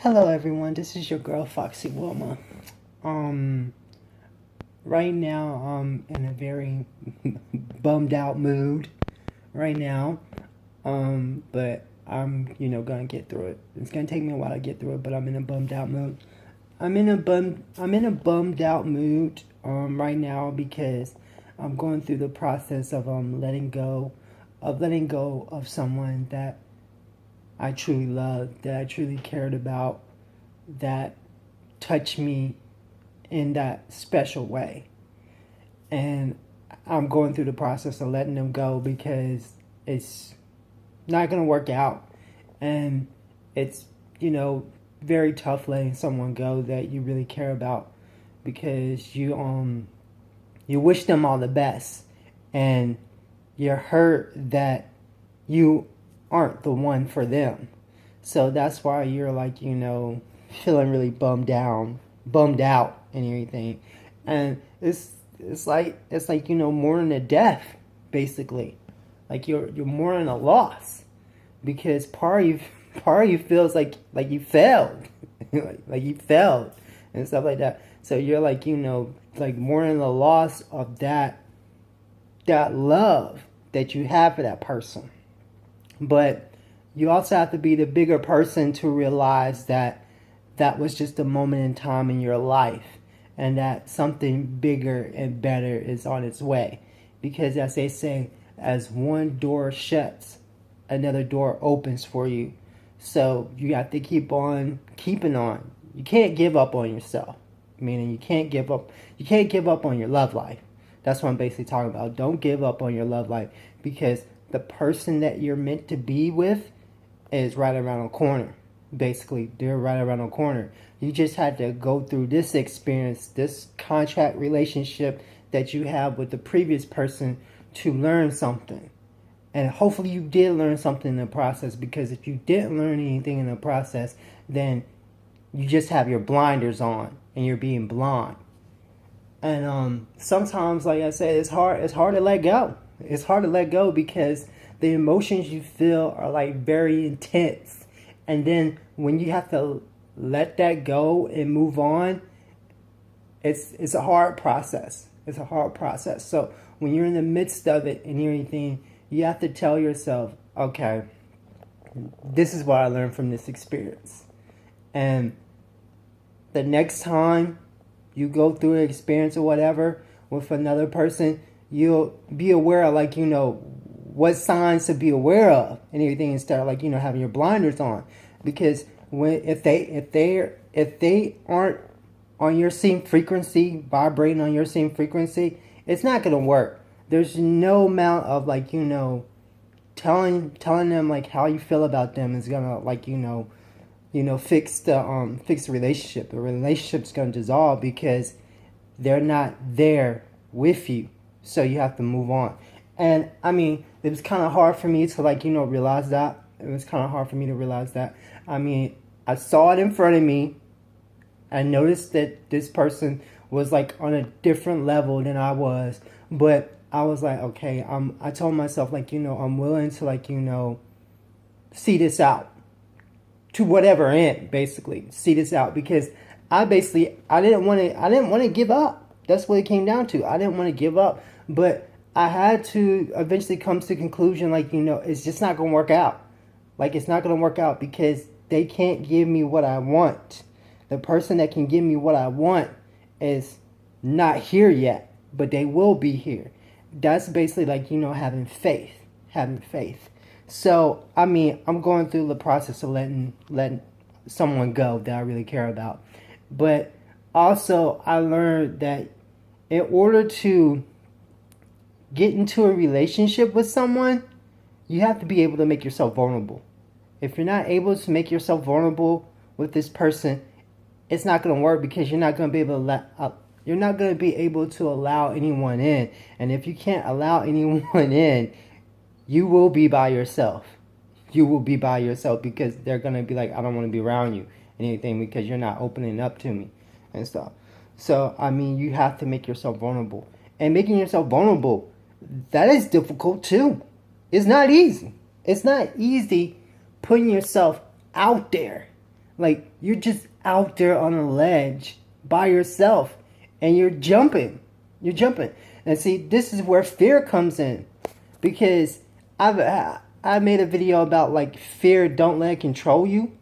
Hello everyone, this is your girl foxywilma. Um, right now I'm in a very bummed out mood right now. But I'm, gonna get through it. It's gonna take me a while to get through it, but I'm in a bummed out mood. I'm in a bummed out mood right now because I'm going through the process of letting go of someone that I truly loved, that I truly cared about, that touched me in that special way. And I'm going through the process of letting them go because it's not going to work out. And it's, very tough letting someone go that you really care about because you wish them all the best and you're hurt that you aren't the one for them. So that's why you're like, feeling really bummed out and everything. And it's like, mourning a death, basically. Like you're mourning a loss. Because part of you feels like you failed. like you failed and stuff like that. So you're like, like mourning the loss of that love that you have for that person. But you also have to be the bigger person to realize that that was just a moment in time in your life and that something bigger and better is on its way. Because as they say, as one door shuts, another door opens for you. So you have to keep on keeping on. You can't give up on yourself. Meaning you can't give up on your love life. That's what I'm basically talking about. Don't give up on your love life because the person that you're meant to be with is right around the corner. Basically, they're right around the corner. You just had to go through this experience, this contract relationship that you have with the previous person to learn something. And hopefully you did learn something in the process, because if you didn't learn anything in the process, then you just have your blinders on and you're being blind. And sometimes, like I said, it's hard to let go. It's hard to let go because the emotions you feel are like very intense. And then when you have to let that go and move on, it's a hard process. It's a hard process. So when you're in the midst of it and everything, you have to tell yourself, okay, this is what I learned from this experience. And the next time you go through an experience or whatever with another person, you'll be aware of, like, what signs to be aware of and everything, instead of, like, having your blinders on. Because if they aren't on your same frequency, vibrating on your same frequency, it's not gonna work. There's no amount of, like, telling them, like, how you feel about them is gonna, like, fix the relationship. The relationship's gonna dissolve because they're not there with you. So you have to move on. And I mean, it was kind of hard for me to, like, realize that. It was kind of hard for me to realize that. I mean, I saw it in front of me. I noticed that this person was, like, on a different level than I was. But I was like, okay, I told myself, like, I'm willing to, like, see this out to whatever end, basically. See this out, because I didn't want to give up. That's what it came down to. I didn't want to give up, but I had to eventually come to the conclusion, like, it's just not going to work out. Like, it's not going to work out because they can't give me what I want. The person that can give me what I want is not here yet, but they will be here. That's basically, like, having faith. So, I mean, I'm going through the process of letting someone go that I really care about. But also, I learned that in order to get into a relationship with someone, you have to be able to make yourself vulnerable. If you're not able to make yourself vulnerable with this person, it's not going to work, because you're not going to be able to you're not going to be able to allow anyone in. And if you can't allow anyone in, you will be by yourself. You will be by yourself, because they're going to be like, I don't want to be around you and anything, because you're not opening up to me and stuff. So, I mean, you have to make yourself vulnerable. And making yourself vulnerable, that is difficult too. It's not easy. It's not easy putting yourself out there. Like, you're just out there on a ledge by yourself and you're jumping. You're jumping. And see, this is where fear comes in. Because I made a video about like fear, don't let it control you.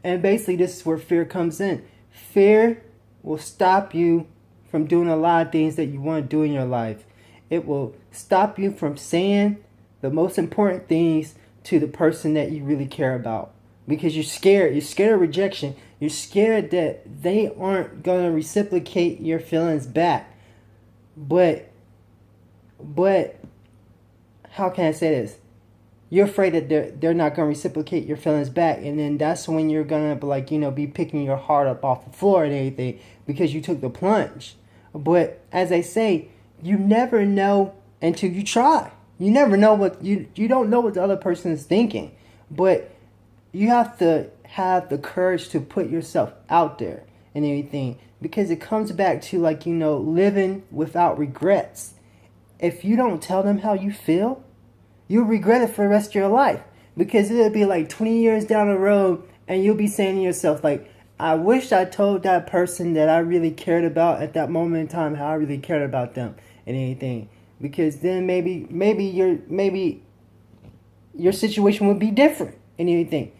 And basically this is where fear comes in. Fear will stop you from doing a lot of things that you want to do in your life. It will stop you from saying the most important things to the person that you really care about. Because you're scared. You're scared of rejection. You're scared that they aren't going to reciprocate your feelings back. But how can I say this? You're afraid that they're not going to reciprocate your feelings back. And then that's when you're going to, like, be picking your heart up off the floor and everything because you took the plunge. But as I say, you never know until you try. You never know what you don't know what the other person is thinking. But you have to have the courage to put yourself out there and everything, because it comes back to, like, living without regrets. If you don't tell them how you feel, you'll regret it for the rest of your life, because it'll be like 20 years down the road and you'll be saying to yourself, like, I wish I told that person that I really cared about at that moment in time how I really cared about them and anything, because then maybe your situation would be different and anything.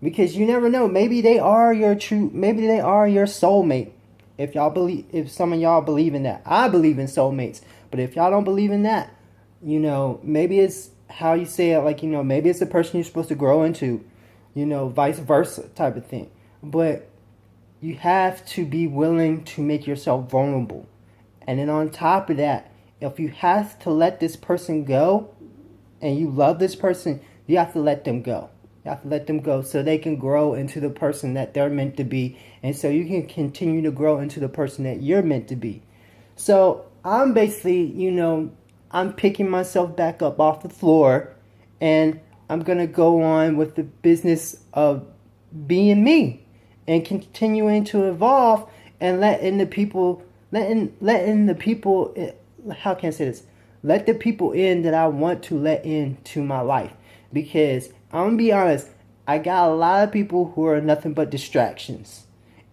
Because you never know. Maybe they are your soulmate. If some of y'all believe in that. I believe in soulmates. But if y'all don't believe in that, maybe it's how you say it, like, maybe it's the person you're supposed to grow into, vice versa type of thing. But you have to be willing to make yourself vulnerable. And then on top of that, if you have to let this person go and you love this person, you have to let them go. You have to let them go so they can grow into the person that they're meant to be. And so you can continue to grow into the person that you're meant to be. So I'm basically, I'm picking myself back up off the floor. And I'm going to go on with the business of being me. And continuing to evolve and letting the people, how can I say this? Let the people in that I want to let into my life. Because I'm going to be honest, I got a lot of people who are nothing but distractions.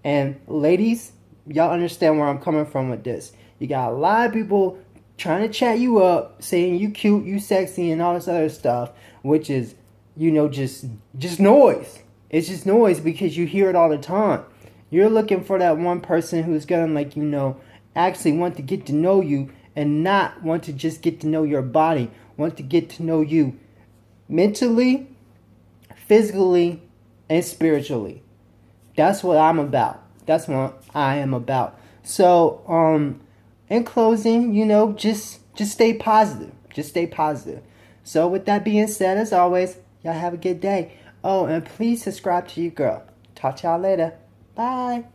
And ladies, y'all understand where I'm coming from with this. You got a lot of people trying to chat you up, saying you cute, you sexy, and all this other stuff, which is, just noise. It's just noise because you hear it all the time. You're looking for that one person who's going to, actually want to get to know you and not want to just get to know your body, want to get to know you mentally, physically, and spiritually. That's what I'm about. That's what I am about. So, in closing, just stay positive. Just stay positive. So, with that being said, as always, y'all have a good day. Oh, and please subscribe to your girl. Talk to y'all later. Bye.